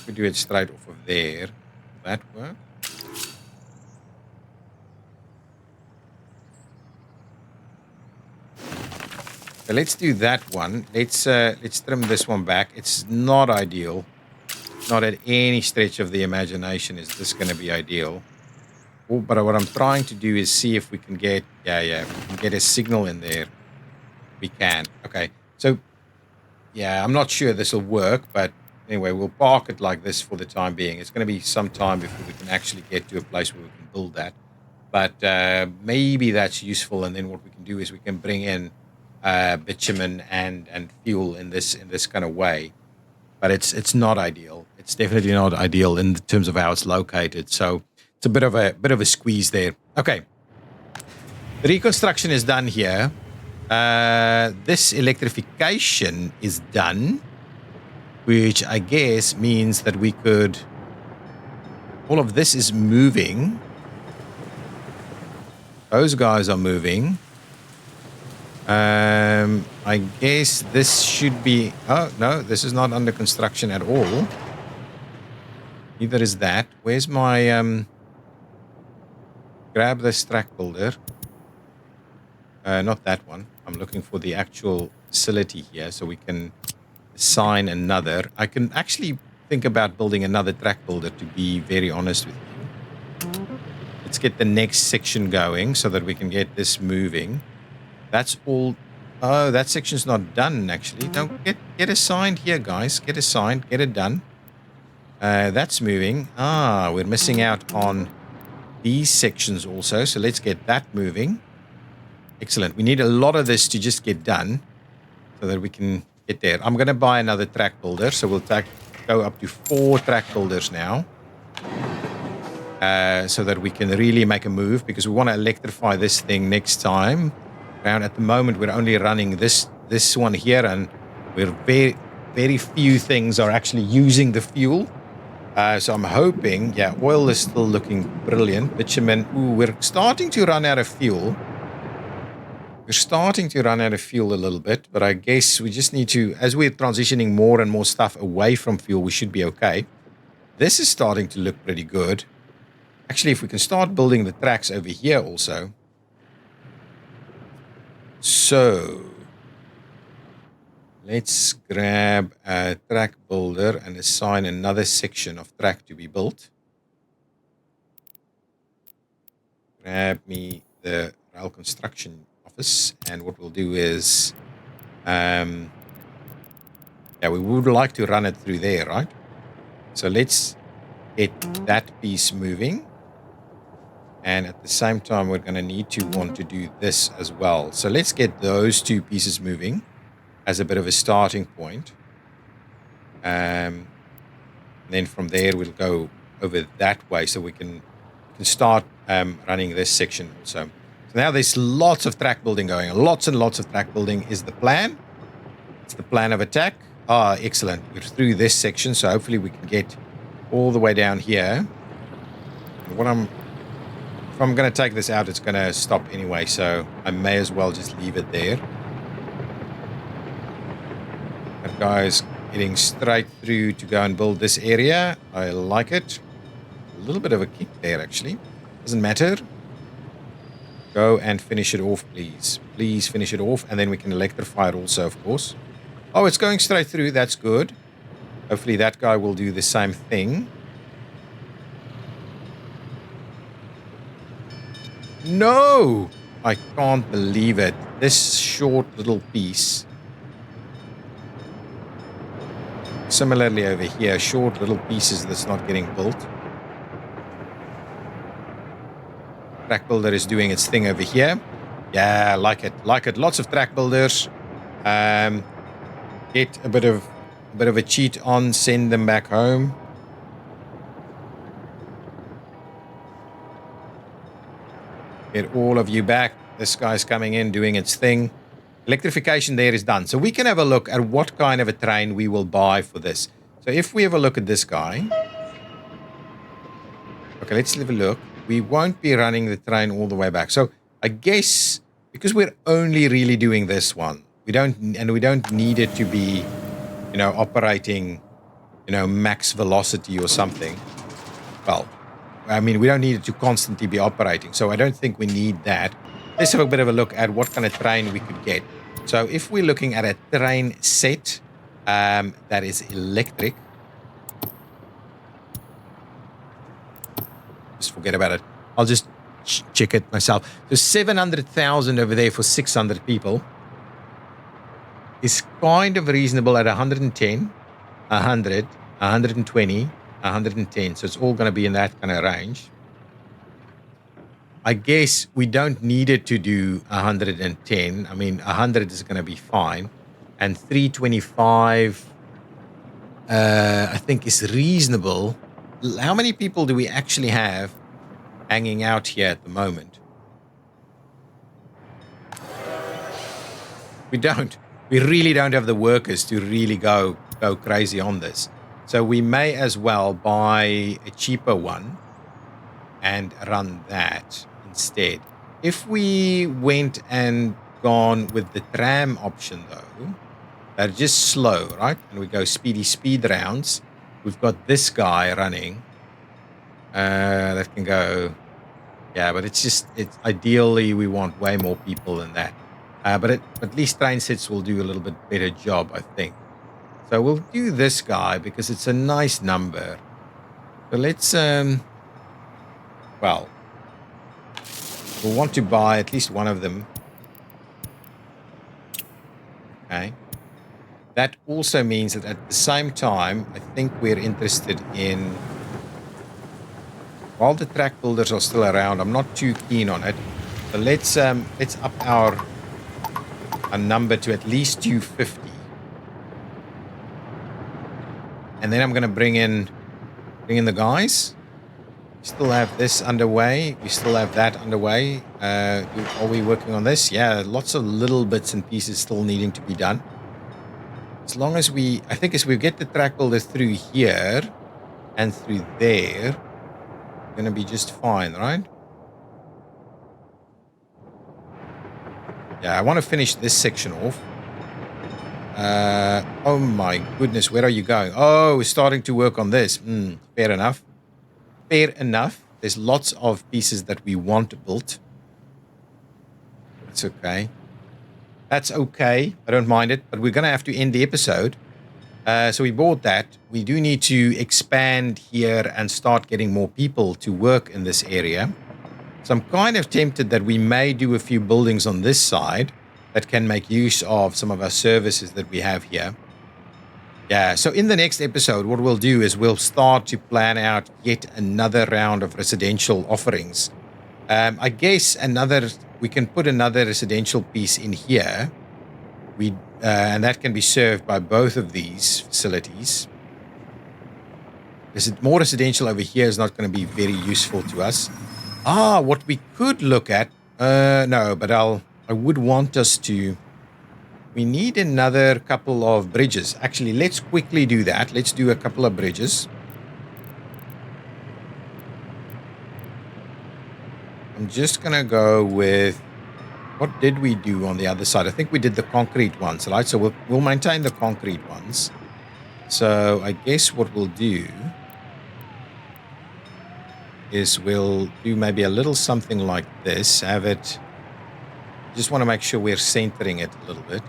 We do it straight off of there. Will that work? So let's do that one. Let's trim this one back. It's not ideal. Not at any stretch of the imagination is this going to be ideal. Oh, but what I'm trying to do is see if we can get, if we can get a signal in there. We can. Okay. So, yeah, I'm not sure this will work, but anyway, we'll park it like this for the time being. It's going to be some time before we can actually get to a place where we can build that. But maybe that's useful, and then what we can do is we can bring in bitumen and fuel in this kind of way. But it's not ideal. It's definitely not ideal in terms of how it's located. So it's a bit of a squeeze there. Okay. The reconstruction is done here. This electrification is done, which I guess means that we could... All of this is moving. Those guys are moving. I guess this should be... Oh, no, this is not under construction at all. Neither is that. Where's my... Grab this track builder. Not that one. I'm looking for the actual facility here so we can assign another. I can actually think about building another track builder, to be very honest with you. Let's get the next section going so that we can get this moving. That's all. Oh, that section's not done, actually. No, get assigned here, guys. Get assigned. Get it done. That's moving. Ah, we're missing out on these sections also. So let's get that moving. Excellent. We need a lot of this to just get done so that we can get there. I'm going to buy another track builder. So we'll go up to 4 track builders now. So that we can really make a move, because we want to electrify this thing next time. At the moment, we're only running this one here, and we're very few things are actually using the fuel. So I'm hoping, oil is still looking brilliant. Bitumen, we're starting to run out of fuel. We're starting to run out of fuel a little bit, but I guess we just need to, as we're transitioning more and more stuff away from fuel, we should be okay. This is starting to look pretty good. Actually, if we can start building the tracks over here also. So, let's grab a track builder and assign another section of track to be built. Grab me the rail construction office, and what we'll do is, we would like to run it through there, right? So let's get that piece moving. And at the same time, we're going to want to do this as well. So let's get those 2 pieces moving as a bit of a starting point. Then from there, we'll go over that way so we can start running this section also. So now there's lots of track building going. Lots and lots of track building is the plan. It's the plan of attack. Ah, excellent. We're through this section, so hopefully we can get all the way down here. And if I'm going to take this out, it's going to stop anyway, so I may as well just leave it there. That guy's getting straight through to go and build this area. I like it. A little bit of a kick there, actually. Doesn't matter. Go and finish it off, please. Please finish it off, and then we can electrify it also, of course. Oh, it's going straight through. That's good. Hopefully that guy will do the same thing. No! I can't believe it. This short little piece. Similarly over here, short little pieces that's not getting built. Track builder is doing its thing over here. Yeah, like it. Lots of track builders. Get a bit of a cheat on, send them back home. Get all of you back. This guy's coming in, doing its thing. Electrification there is done. So we can have a look at what kind of a train we will buy for this. So if we have a look at this guy. Okay, let's have a look. We won't be running the train all the way back. So I guess because we're only really doing this one. We don't need it to be, operating, max velocity or something. Well, I mean, we don't need it to constantly be operating, so I don't think we need that. Let's have a bit of a look at what kind of train we could get. So if we're looking at a train set that is electric, just forget about it. I'll just check it myself. So 700,000 over there for 600 people is kind of reasonable at 110, 100, 120, 110. So it's all going to be in that kind of range. I guess we don't need it to do 110. I mean, 100 is going to be fine. And 325, I think, is reasonable. How many people do we actually have hanging out here at the moment? We don't. We really don't have the workers to really go crazy on this. So we may as well buy a cheaper one and run that instead. If we went and gone with the tram option, though, they're just slow, right? And we go speed rounds. We've got this guy running that can go. Yeah, but it's ideally we want way more people than that. But at least train sets will do a little bit better job, I think. So we'll do this guy because it's a nice number. So let's well, we'll want to buy at least one of them. Okay. That also means that at the same time, I think we're interested in, while the track builders are still around, I'm not too keen on it. But let's up our number to at least 250. And then I'm going to bring in the guys. We still have this underway. We still have that underway. Are we working on this? Yeah, lots of little bits and pieces still needing to be done. As long as I think as we get the track builder through here and through there, we're going to be just fine, right? Yeah, I want to finish this section off. Oh my goodness, where are you going? Oh, we're starting to work on this. Fair enough. Fair enough. There's lots of pieces that we want built. That's okay. That's okay. I don't mind it, but we're going to have to end the episode. So we bought that. We do need to expand here and start getting more people to work in this area. So I'm kind of tempted that we may do a few buildings on this side that can make use of some of our services that we have here. Yeah, so in the next episode, what we'll do is we'll start to plan out yet another round of residential offerings. I guess we can put another residential piece in here. And that can be served by both of these facilities. More residential over here is not going to be very useful to us. What we could look at, no, but I would want us to, we need another couple of bridges. Actually, let's quickly do that. Let's do a couple of bridges. I'm just going to go with, what did we do on the other side? I think we did the concrete ones, right? So we'll maintain the concrete ones. So I guess what we'll do is we'll do maybe a little something like this. Have it, just want to make sure we're centering it a little bit.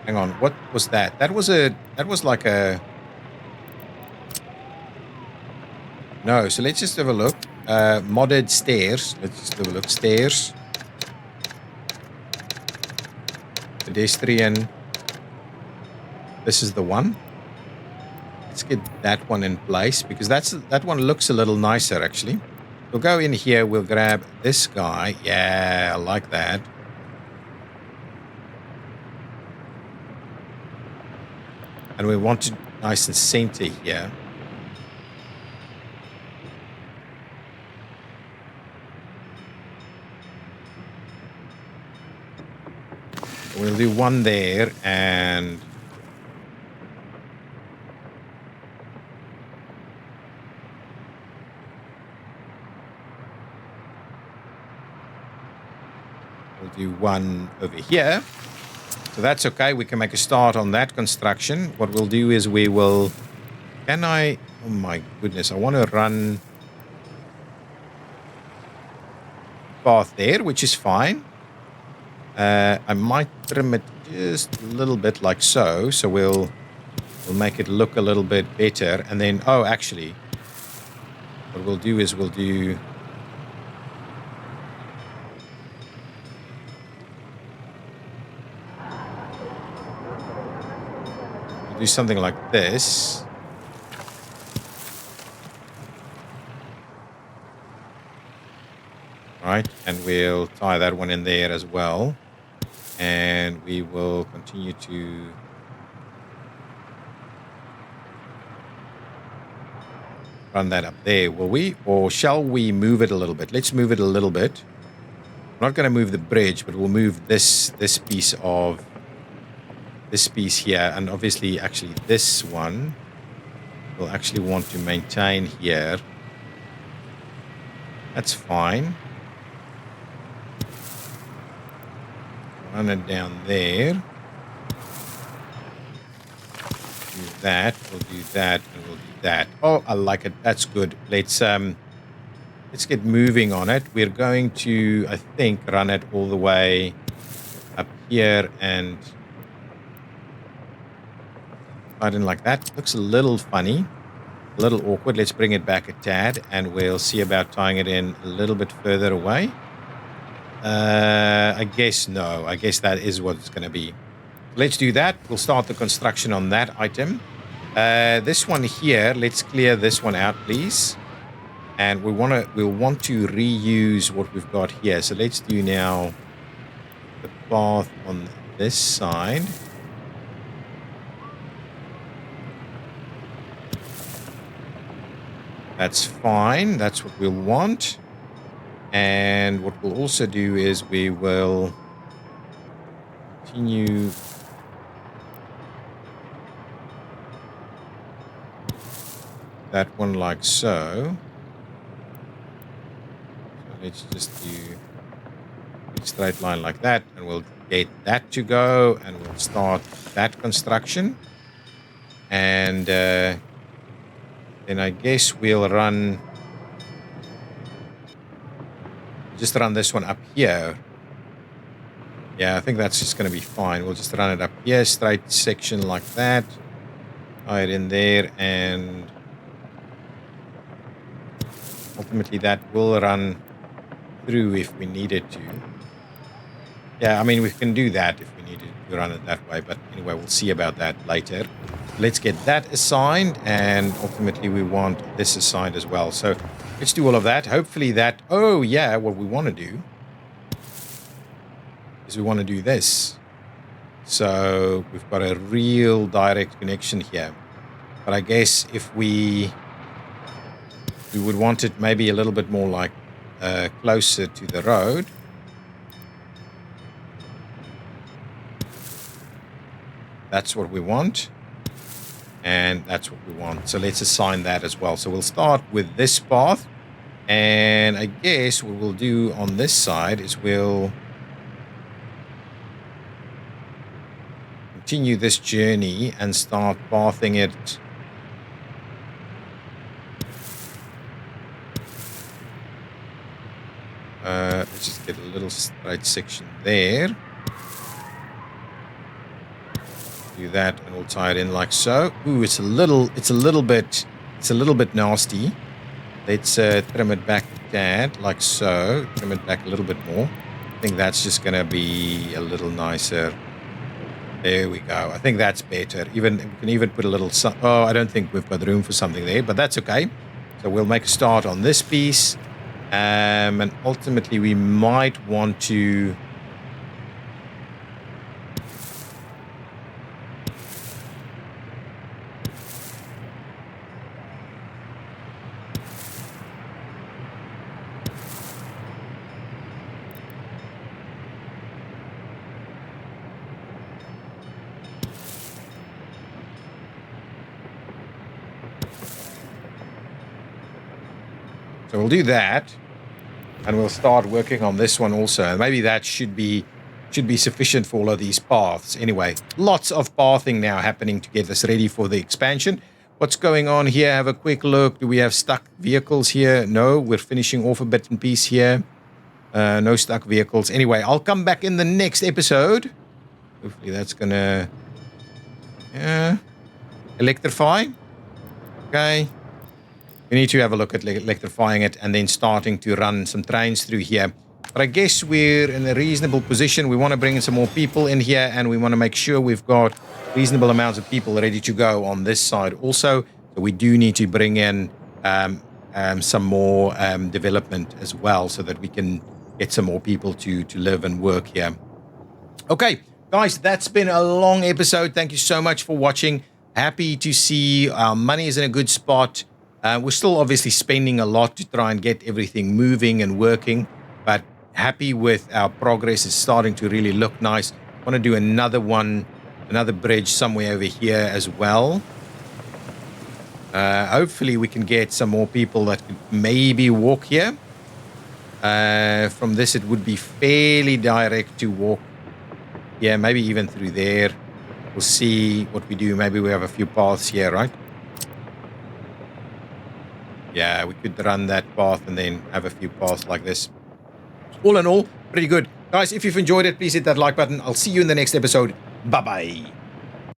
Hang on, what was that? That was like a, no, so let's just have a look. Modded stairs. Let's just have a look. Stairs. Pedestrian. This is the one. Let's get that one in place because that one looks a little nicer actually. We'll go in here. We'll grab this guy. Yeah, I like that. And we want it nice and center here. We'll do one there and We'll do one over here. So that's okay. We can make a start on that construction. What we'll do is we will... Can I... Oh my goodness. I want to run path there, which is fine. I might trim it just a little bit like so. So we'll make it look a little bit better. And then... Oh, actually... What we'll do is we'll do... Do something like this. Right, and we'll tie that one in there as well. And we will continue to run that up there, will we? Or shall we move it a little bit? Let's move it a little bit. I'm not going to move the bridge, but we'll move this piece of... This piece here, and obviously actually this one we'll actually want to maintain here. That's fine. Run it down there. Do that, we'll do that, and we'll do that. Oh, I like it. That's good. Let's get moving on it. We're going to, I think, run it all the way up here and I didn't like that. Looks a little funny, a little awkward. Let's bring it back a tad and we'll see about tying it in a little bit further away. I guess no. I guess that is what it's going to be. Let's do that. We'll start the construction on that item. This one here, let's clear this one out, please. And we'll want to reuse what we've got here. So let's do now the path on this side. That's fine. That's what we'll want. And what we'll also do is we will continue that one like so. So let's just do a straight line like that, and we'll get that to go, and we'll start that construction. And then I guess we'll just run this one up here. Yeah, I think that's just going to be fine. We'll just run it up here, straight section like that. Tie it in there, and ultimately that will run through if we needed to. Yeah, I mean, we can do that if we needed to run it that way. But anyway, we'll see about that later. Let's get that assigned, and ultimately we want this assigned as well. So let's do all of that. Hopefully that... Oh, yeah, what we want to do is we want to do this. So we've got a real direct connection here. But I guess if we would want it maybe a little bit more like closer to the road. That's what we want. And that's what we want. So let's assign that as well. So we'll start with this path. And I guess what we'll do on this side is we'll continue this journey and start pathing it let's just get a little straight section there. Do that, and we'll tie it in like so. Ooh, it's a little bit nasty. Let's trim it back a tad, like so. Trim it back a little bit more. I think that's just gonna be a little nicer. There we go. I think that's better. We can even put a little... Oh, I don't think we've got room for something there, but that's okay. So we'll make a start on this piece. And ultimately we might want to... So we'll do that. And we'll start working on this one also. Maybe that should be sufficient for all of these paths. Anyway, lots of pathing now happening to get us ready for the expansion. What's going on here? Have a quick look. Do we have stuck vehicles here? No, we're finishing off a bit and piece here. No stuck vehicles. Anyway, I'll come back in the next episode. Hopefully that's gonna electrify. Okay. We need to have a look at electrifying it and then starting to run some trains through here. But I guess we're in a reasonable position. We want to bring in some more people in here, and we want to make sure we've got reasonable amounts of people ready to go on this side also. So we do need to bring in some more development as well, so that we can get some more people to live and work here. Okay, guys, that's been a long episode. Thank you so much for watching. Happy to see our money is in a good spot. We're still obviously spending a lot to try and get everything moving and working, but happy with our progress. It's starting to really look nice. Want to do another one, another bridge somewhere over here as well. Hopefully we can get some more people that could maybe walk here. From this it would be fairly direct to walk. Yeah, maybe even through there. We'll see what we do. Maybe we have a few paths here, right? Yeah, we could run that path and then have a few paths like this. All in all, pretty good. Guys, if you've enjoyed it, please hit that like button. I'll see you in the next episode. Bye-bye.